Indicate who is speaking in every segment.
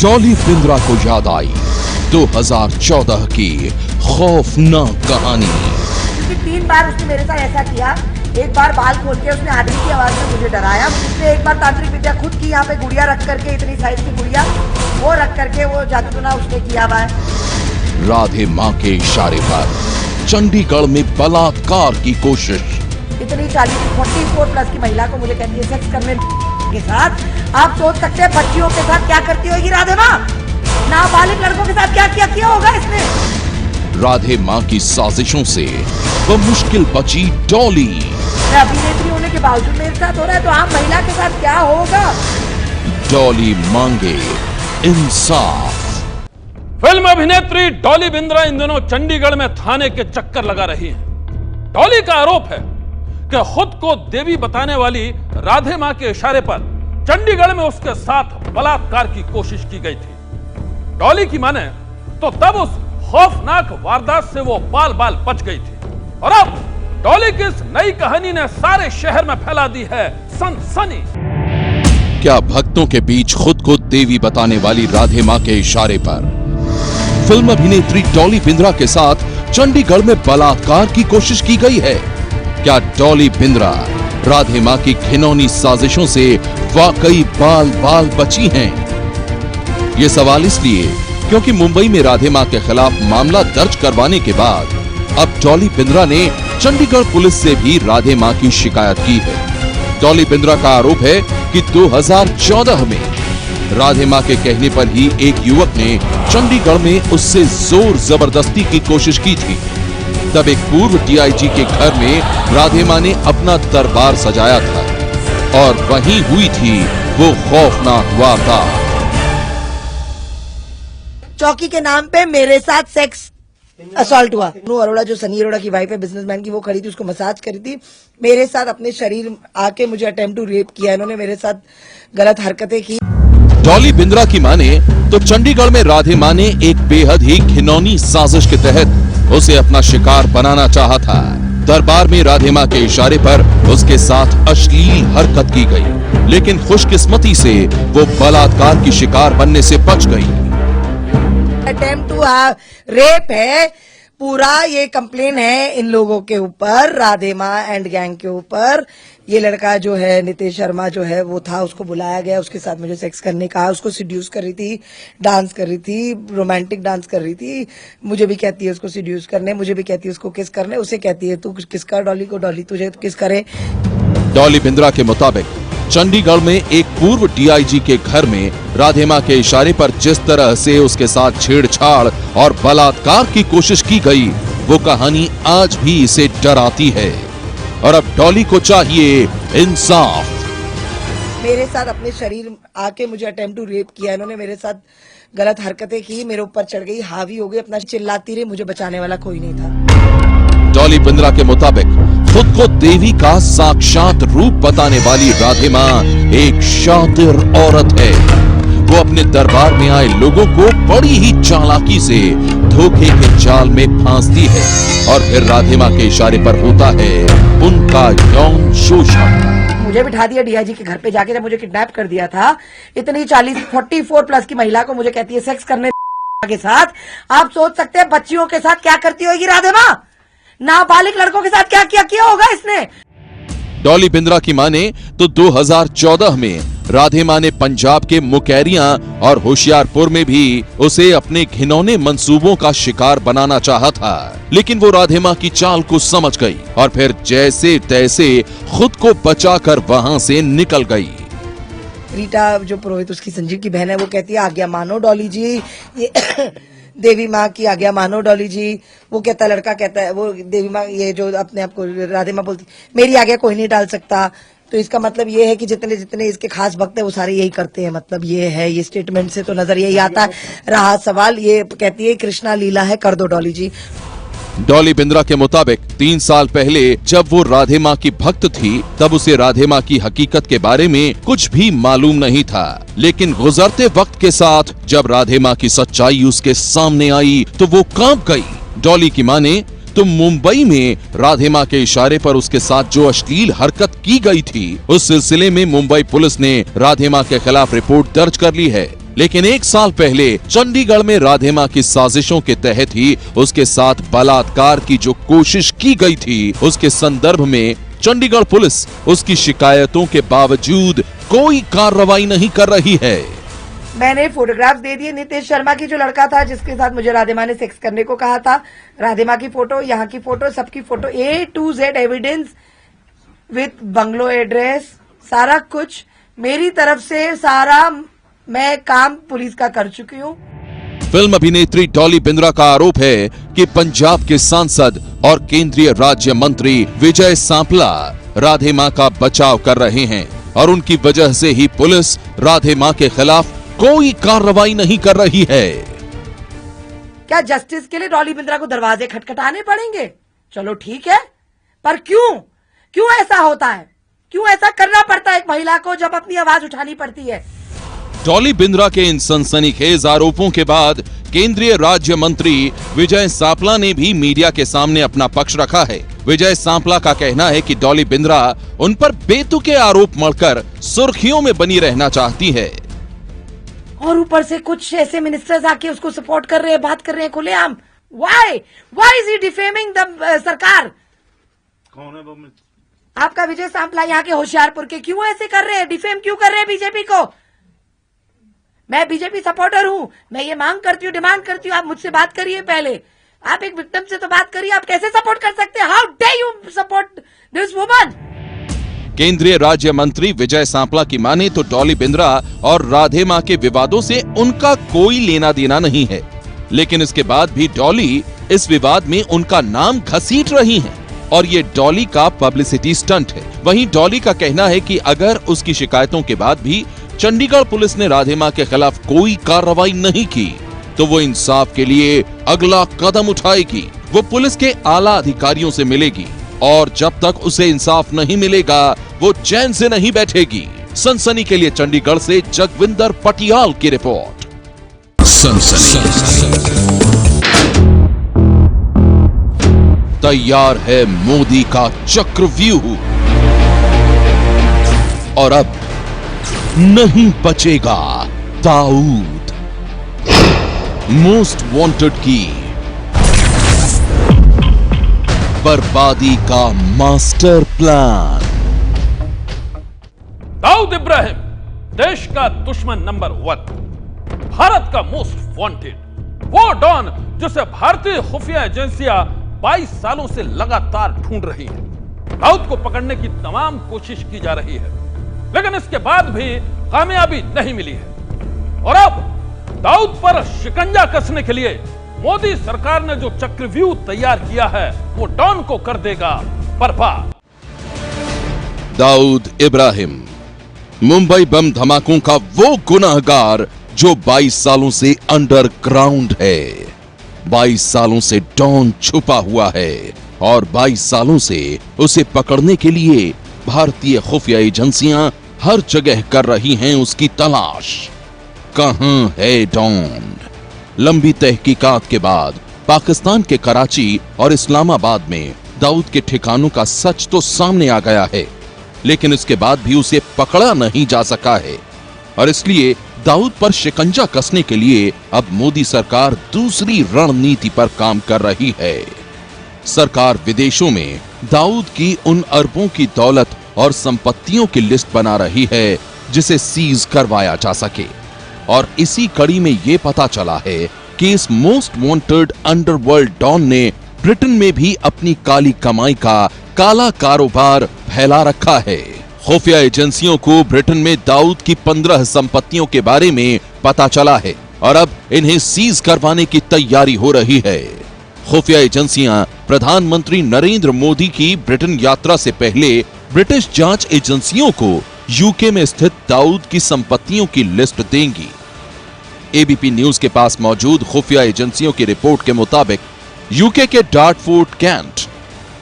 Speaker 1: डॉली बिंद्रा को याद आई 2014 की खौफनाक कहानी।
Speaker 2: क्योंकि 3 बार उसने मेरे साथ ऐसा किया। एक बार बाल खोल के उसने आदमी की आवाज में मुझे डराया। उसने एक बार तांत्रिक विद्या खुद की यहाँ पे गुड़िया रख करके, इतनी साइज की गुड़िया वो रख करके वो जादू टोना उसने किया हुआ है।
Speaker 1: राधे माँ के इशारे पर चंडीगढ़ में बलात्कार की कोशिश।
Speaker 2: इतनी 44 प्लस की महिला को मुझे कहती है सेक्स करने के साथ। आप सोच सकते हैं बच्चियों के साथ क्या करती होगी राधे माँ, नाबालिग लड़कों के साथ क्या क्या किया होगा इसने।
Speaker 1: राधे माँ की साजिशों से मुश्किल बची डॉली।
Speaker 2: अभिनेत्री होने के बावजूद मेरे साथ हो रहा है तो आम महिला के साथ क्या होगा।
Speaker 1: डॉली मांगे इंसाफ।
Speaker 3: फिल्म अभिनेत्री डॉली बिंद्रा इन दिनों चंडीगढ़ में थाने के चक्कर लगा रही है। डॉली का आरोप है कि खुद को देवी बताने वाली राधे मां के इशारे पर चंडीगढ़ में उसके साथ बलात्कार की कोशिश की गई थी। डॉली की माने तो तब उस खौफनाक वारदात से वो बाल बाल बच गई थी और अब डॉली की इस नई कहानी ने सारे शहर में फैला दी है सनसनी।
Speaker 1: क्या भक्तों के बीच खुद को देवी बताने वाली राधे मां के इशारे पर फिल्म अभिनेत्री डॉली बिंद्रा के साथ चंडीगढ़ में बलात्कार की कोशिश की गई है? क्या डॉली बिंद्रा राधे मां की घिनौनी साजिशों से वाकई बाल बाल बची हैं? ये सवाल इसलिए क्योंकि मुंबई में राधे मां के खिलाफ मामला दर्ज करवाने के बाद अब डॉली बिंद्रा ने चंडीगढ़ पुलिस से भी राधे मां की शिकायत की है। डॉली बिंद्रा का आरोप है कि 2014 में राधे मां के कहने पर ही एक युवक ने चंडीगढ़ में उससे जोर जबरदस्ती की कोशिश की थी। तब एक पूर्व डीआईजी के घर में राधे मां ने अपना दरबार सजाया था और वहीं हुई थी वो खौफनाक वारदात।
Speaker 2: चौकी के नाम पे मेरे साथ सेक्स असॉल्ट हुआ। नू अरोड़ा जो सनी अरोड़ा की वाइफ है बिजनेसमैन की, वो खड़ी थी, उसको मसाज करी थी। मेरे साथ अपने शरीर आके मुझे अटेम्प्ट टू रेप किया। इन्होंने मेरे साथ गलत हरकतें की।
Speaker 1: डॉली बिंद्रा की माने तो चंडीगढ़ में राधे मां ने एक बेहद ही घिनौनी साजिश के तहत उसे अपना शिकार बनाना चाहा था। दरबार में राधे मां के इशारे पर उसके साथ अश्लील हरकत की गई, लेकिन खुशकिस्मती से वो बलात्कार की शिकार बनने से बच गई।
Speaker 2: अटेम्प्ट टू रेप है पूरा, ये कंप्लेन है इन लोगों के ऊपर, राधे मां एंड गैंग के ऊपर। ये लड़का जो है नितेश शर्मा जो है वो था, उसको बुलाया गया, उसके साथ मुझे सेक्स करने का, उसको सिड्यूस कर रही थी, डांस कर रही थी, रोमांटिक डांस कर रही थी। मुझे भी कहती है उसको सिड्यूस करने, मुझे भी कहती है उसको किस करने, उसे कहती है तू किस कर डॉली को, डॉली तुझे किस करे।
Speaker 1: डॉली बिंद्रा के मुताबिक चंडीगढ़ में एक पूर्व डीआईजी के घर में राधे मां के इशारे पर जिस तरह से उसके साथ छेड़छाड़ और बलात्कार की कोशिश की गई, वो कहानी आज भी इसे डराती है और अब डॉली को चाहिए इंसाफ।
Speaker 2: मेरे साथ अपने शरीर आके मुझे अटेम्प्ट टू रेप किया। इन्होंने मेरे साथ गलत हरकतें की, मेरे ऊपर चढ़ गई, हावी हो गई, अपना चिल्लाती रही, मुझे बचाने वाला कोई नहीं था।
Speaker 1: डॉली बिंद्रा के मुताबिक खुद को देवी का साक्षात रूप बताने वाली राधे मां एक शातिर औरत है। वो अपने दरबार में आए लोगों को बड़ी ही चालाकी से धोखे के जाल में फांसती है और फिर राधे मां के इशारे पर होता है उनका यौन शोषण।
Speaker 2: मुझे बिठा दिया डीआईजी के घर पे जाके, जब मुझे किडनैप कर दिया था। इतनी 44 प्लस की महिला को मुझे कहती है सेक्स करने के साथ। आप सोच सकते हैं बच्चियों के साथ क्या करती होगी राधे मां, नाबालिग लड़कों के साथ क्या क्या किया होगा इसने।
Speaker 1: डॉली बिंद्रा की माने तो 2014 में राधे मां ने पंजाब के मुकेरियां और होशियारपुर में भी उसे अपने घिनौने मंसूबों का शिकार बनाना चाहा था, लेकिन वो राधे मां की चाल को समझ गई और फिर जैसे तैसे खुद को बचाकर वहां से निकल गई।
Speaker 2: रीटा जो पुरोहित उसकी संजीव की बहन है, वो कहती है आज्ञा मानो डॉली जी, ये देवी माँ की आज्ञा मानो डॉली जी। वो कहता, लड़का कहता है, वो देवी माँ ये जो अपने आप को राधे माँ बोलती मेरी आज्ञा कोई नहीं डाल सकता। तो इसका मतलब ये है कि जितने जितने इसके खास भक्त है वो सारे यही करते हैं। मतलब ये है, ये स्टेटमेंट से तो नजर यही आता रहा सवाल। ये कहती है कृष्णा लीला है, कर दो डॉली जी।
Speaker 1: डॉली बिंद्रा के मुताबिक 3 साल पहले जब वो राधे मां की भक्त थी, तब उसे राधे मां की हकीकत के बारे में कुछ भी मालूम नहीं था, लेकिन गुजरते वक्त के साथ जब राधे मां की सच्चाई उसके सामने आई तो वो कांप गई। डॉली की माने तो मुंबई में राधे मां के इशारे पर उसके साथ जो अश्लील हरकत की गई थी, उस सिलसिले में मुंबई पुलिस ने राधे मां के खिलाफ रिपोर्ट दर्ज कर ली है। लेकिन 1 साल पहले चंडीगढ़ में राधे मां की साजिशों के तहत ही उसके साथ बलात्कार की जो कोशिश की गई थी, उसके संदर्भ में चंडीगढ़ पुलिस उसकी शिकायतों के बावजूद कोई कार्रवाई नहीं कर रही है।
Speaker 2: मैंने फोटोग्राफ दे दिए नितेश शर्मा की, जो लड़का था जिसके साथ मुझे राधे मां ने सेक्स करने को कहा था। राधे मां की फोटो, यहाँ की फोटो, सबकी photo, A to Z evidence with bungalow address, सारा कुछ मेरी तरफ से, सारा मैं काम पुलिस का कर चुकी हूँ।
Speaker 1: फिल्म अभिनेत्री डॉली बिंद्रा का आरोप है कि पंजाब के सांसद और केंद्रीय राज्य मंत्री विजय सांपला राधे मां का बचाव कर रहे हैं और उनकी वजह से ही पुलिस राधे मां के खिलाफ कोई कार्रवाई नहीं कर रही है।
Speaker 2: क्या जस्टिस के लिए डॉली बिंद्रा को दरवाजे खटखटाने पड़ेंगे? चलो ठीक है, पर क्यों ऐसा होता है? क्यों ऐसा करना पड़ता है एक महिला को जब अपनी आवाज उठानी पड़ती है?
Speaker 1: डॉली बिंद्रा के इन सनसनीखेज आरोपों के बाद केंद्रीय राज्य मंत्री विजय सांपला ने भी मीडिया के सामने अपना पक्ष रखा है। विजय सांपला का कहना है कि डॉली बिंद्रा उन पर बेतुके आरोप मढ़कर सुर्खियों में बनी रहना चाहती है।
Speaker 2: और ऊपर से कुछ ऐसे मिनिस्टर्स आके उसको सपोर्ट कर रहे हैं, बात कर रहे हैं खुलेआम। Why is he defaming the सरकार?
Speaker 4: कौन है वो?
Speaker 2: आपका विजय सांपला यहाँ के होशियारपुर के, क्यों ऐसे कर रहे हैं? डिफेम क्यों कर रहे हैं बीजेपी को? मैं बीजेपी सपोर्टर हूँ, मैं ये मांग करती हूँ, डिमांड करती हूँ, आप मुझसे बात करिए पहले। आप एक विक्टिम से तो बात करिए, आप कैसे सपोर्ट कर सकते हैं? How day you support this woman?
Speaker 1: केंद्रीय राज्य मंत्री विजय सांपला की माने तो डॉली बिंद्रा और राधे मां के विवादों से उनका कोई लेना देना नहीं है, लेकिन इसके बाद भी डॉली इस विवाद में उनका नाम घसीट रही हैं और ये डॉली का पब्लिसिटी स्टंट है। वहीं डॉली का कहना है कि अगर उसकी शिकायतों के बाद भी चंडीगढ़ पुलिस ने राधे मां के खिलाफ कोई कार्रवाई नहीं की तो वो इंसाफ के लिए अगला कदम उठाएगी। वो पुलिस के आला अधिकारियों से मिलेगी और जब तक उसे इंसाफ नहीं मिलेगा वो चैन से नहीं बैठेगी। सनसनी के लिए चंडीगढ़ से जगविंदर पटियाल की रिपोर्ट। सनसनी तैयार है मोदी का चक्रव्यूह और अब नहीं बचेगा दाऊद। मोस्ट वांटेड की बर्बादी का मास्टर प्लान।
Speaker 3: दाऊद इब्राहिम देश का दुश्मन नंबर 1, भारत का मोस्ट वांटेड, वो डॉन जिसे भारतीय खुफिया एजेंसियां 22 सालों से लगातार ढूंढ रही हैं। दाऊद को पकड़ने की तमाम कोशिश की जा रही है, लेकिन इसके बाद भी कामयाबी नहीं मिली है। और अब दाऊद पर शिकंजा कसने के लिए मोदी सरकार ने जो चक्रव्यूह तैयार किया है वो डॉन को कर देगा बर्बाद।
Speaker 1: दाऊद इब्राहिम मुंबई बम धमाकों का वो गुनहगार जो 22 सालों से अंडरग्राउंड है, 22 सालों से डॉन छुपा हुआ है और 22 सालों से उसे पकड़ने के लिए भारतीय खुफिया एजेंसियां हर जगह कर रही हैं उसकी तलाश। कहां है डॉन? लंबी तहकीकात के बाद पाकिस्तान के कराची और इस्लामाबाद में दाऊद के ठिकानों का सच तो सामने आ गया है, लेकिन इसके बाद भी उसे पकड़ा नहीं जा सका है और इसलिए दाऊद पर शिकंजा कसने के लिए अब मोदी सरकार दूसरी रणनीति पर काम कर रही है। सरकार विदेशों में दाऊद की उन अरबों की दौलत और संपत्तियों की लिस्ट बना रही है जिसे सीज करवाया जा सके और इसी कड़ी में यह पता चला है कि इस मोस्ट वांटेड अंडरवर्ल्ड डॉन ने ब्रिटेन में भी अपनी काली कमाई का काला कारोबार फैला रखा है। खुफिया एजेंसियों को ब्रिटेन में दाऊद की 15 संपत्तियों के बारे में पता चला है और अब इन्हें सीज करवाने की तैयारी हो रही है। खुफिया एजेंसियां प्रधानमंत्री नरेंद्र मोदी की ब्रिटेन यात्रा से पहले ब्रिटिश जांच एजेंसियों को यूके में स्थित दाऊद की संपत्तियों की लिस्ट देंगी। एबीपी न्यूज के पास मौजूद खुफिया एजेंसियों की रिपोर्ट के मुताबिक यूके के डार्टफोर्ड, कैंट,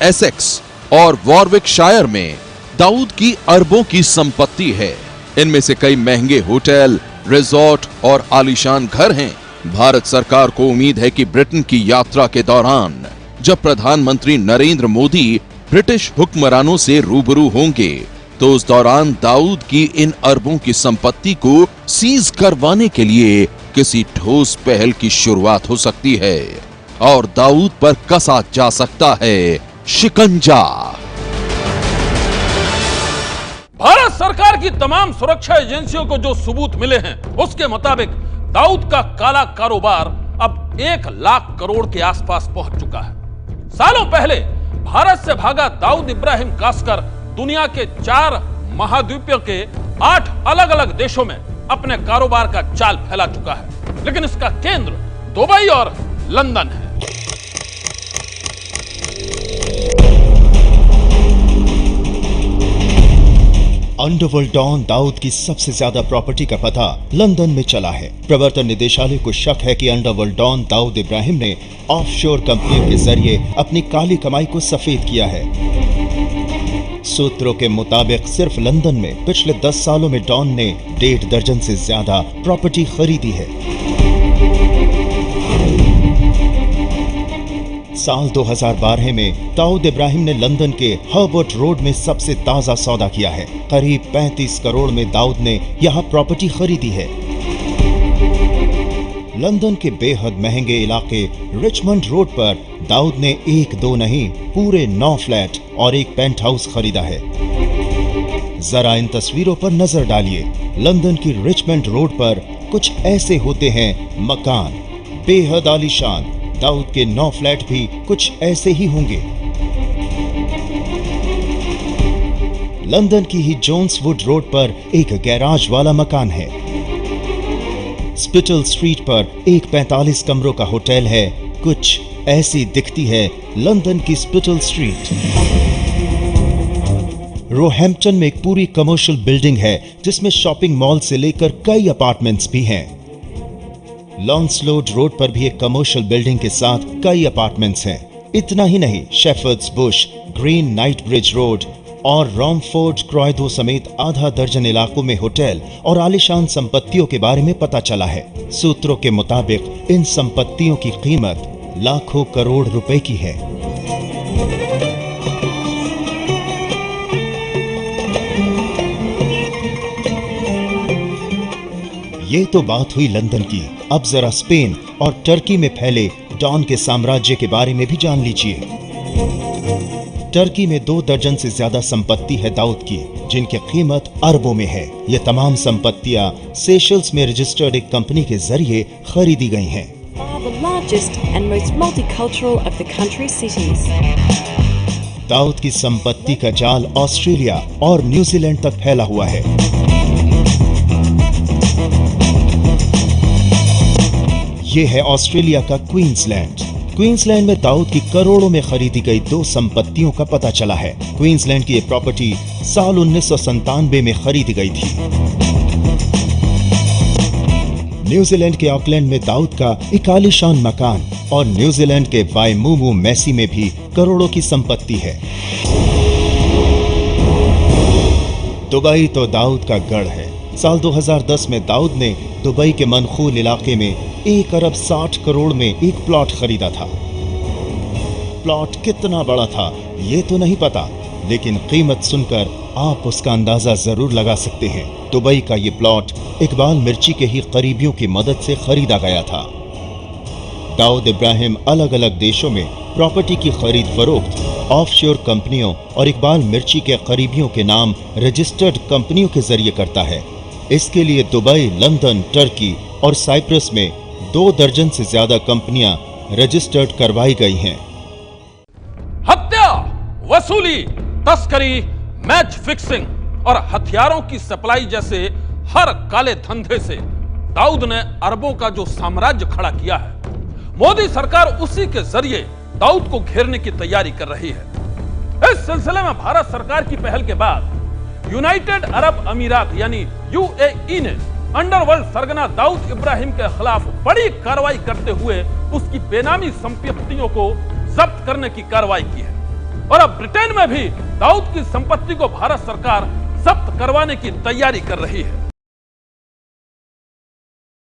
Speaker 1: एसेक्स और वॉरविकशायर में दाऊद की अरबों की संपत्ति है। इनमें से कई महंगे होटल, रिजॉर्ट और आलीशान घर हैं। भारत सरकार को उम्मीद है कि ब्रिटेन की यात्रा के दौरान जब प्रधानमंत्री नरेंद्र मोदी ब्रिटिश हुक्मरानों से रूबरू होंगे तो उस दौरान दाऊद की इन अरबों की संपत्ति को सीज करवाने के लिए किसी ठोस पहल की शुरुआत हो सकती है और दाऊद पर कसा जा सकता है शिकंजा।
Speaker 3: भारत सरकार की तमाम सुरक्षा एजेंसियों को जो सबूत मिले हैं उसके मुताबिक दाऊद का काला कारोबार अब 1 लाख करोड़ के आसपास पहुंच चुका है। सालों पहले भारत से भागा दाऊद इब्राहिम कासकर दुनिया के 4 महाद्वीपों के 8 अलग अलग देशों में अपने कारोबार का जाल फैला चुका है, लेकिन इसका केंद्र दुबई और लंदन है।
Speaker 4: अंडरवर्ल्ड डॉन दाऊद की सबसे ज्यादा प्रॉपर्टी का पता लंदन में चला है। प्रवर्तन निदेशालय को शक है कि अंडरवर्ल्ड डॉन दाऊद इब्राहिम ने ऑफशोर कंपनियों के जरिए अपनी काली कमाई को सफेद किया है। सूत्रों के मुताबिक सिर्फ लंदन में पिछले 10 सालों में डॉन ने 1.5 दर्जन से ज्यादा प्रॉपर्टी खरीदी है। साल 2012 में दाऊद इब्राहिम ने लंदन के हर्बर्ट रोड में सबसे ताजा सौदा किया है। करीब 35 करोड़ में दाऊद ने यहां प्रॉपर्टी खरीदी है। लंदन के बेहद महंगे इलाके रिचमंड रोड पर दाऊद ने 1-2 नहीं पूरे 9 फ्लैट और एक पेंट हाउस खरीदा है। जरा इन तस्वीरों पर नजर डालिए। लंदन की रिचमंड रोड पर कुछ ऐसे होते हैं मकान, बेहद आलीशान। दाऊद के 9 फ्लैट भी कुछ ऐसे ही होंगे। लंदन की ही जोन्सवुड रोड पर एक गैराज वाला मकान है। स्पिटल स्ट्रीट पर एक 45 कमरों का होटल है। कुछ ऐसी दिखती है लंदन की स्पिटल स्ट्रीट। रोहैम्पटन में एक पूरी कमर्शियल बिल्डिंग है जिसमें शॉपिंग मॉल से लेकर कई अपार्टमेंट्स भी हैं। लॉन्सलोड रोड पर भी एक कमर्शियल बिल्डिंग के साथ कई अपार्टमेंट्स हैं। इतना ही नहीं, shepherd's Bush, green night bridge road और रॉमफोर्ड क्रॉयडो समेत आधा दर्जन इलाकों में होटल और आलीशान संपत्तियों के बारे में पता चला है। सूत्रों के मुताबिक इन संपत्तियों की कीमत लाखों करोड़ रुपए की है। ये तो बात हुई लंदन की। अब जरा स्पेन और टर्की में फैले डॉन के साम्राज्य के बारे में भी जान लीजिए। टर्की में 2 दर्जन से ज्यादा संपत्ति है दाऊद की, जिनकी कीमत अरबों में है। ये तमाम संपत्तियां सेशल्स में रजिस्टर्ड एक कंपनी के जरिए खरीदी गई हैं। दाऊद की संपत्ति का जाल ऑस्ट्रेलिया और न्यूजीलैंड तक फैला हुआ है। ये है ऑस्ट्रेलिया का क्वींसलैंड। क्वींसलैंड में दाऊद की करोड़ों में खरीदी गई 2 संपत्तियों का पता चला है। क्वींसलैंड की ये प्रॉपर्टी साल 1997 में खरीदी गई थी। न्यूजीलैंड के ऑकलैंड में दाऊद का एक आलीशान मकान और न्यूजीलैंड के वाइमुमु मेसी में भी करोड़ों की संपत्ति है। दुबई तो दाऊद का गढ़ है। साल 2010 में दाऊद ने दुबई के मनखूल इलाके में 1 अरब 60 करोड़ में एक प्लॉट खरीदा था। प्लॉट कितना बड़ा था ये तो नहीं पता, लेकिन कीमत सुनकर आप उसका अंदाजा जरूर लगा सकते हैं। दुबई का ये प्लॉट इकबाल मिर्ची के ही करीबियों की मदद से खरीदा गया था। दाऊद इब्राहिम अलग अलग देशों में प्रॉपर्टी की खरीद फरोख्त ऑफशोर कंपनियों और इकबाल मिर्ची के करीबियों के नाम रजिस्टर्ड कंपनियों के जरिए करता है। इसके लिए दुबई, लंदन, टर्की और साइप्रस में 2 दर्जन से ज्यादा कंपनियां रजिस्टर्ड करवाई गई हैं।
Speaker 3: हत्या, वसूली, तस्करी, मैच फिक्सिंग और हथियारों की सप्लाई जैसे हर काले धंधे से दाऊद ने अरबों का जो साम्राज्य खड़ा किया है, मोदी सरकार उसी के जरिए दाऊद को घेरने की तैयारी कर रही है। इस सिलसिले में भारत सरकार की पहल के बाद यूनाइटेड अरब अमीरात यानी यूएई ने अंडरवर्ल्ड सरगना दाऊद इब्राहिम के खिलाफ बड़ी कार्रवाई करते हुए उसकी बेनामी संपत्तियों को जब्त करने की कार्रवाई की है। और अब ब्रिटेन में भी दाऊद की संपत्ति को भारत सरकार जब्त करवाने की तैयारी कर रही है।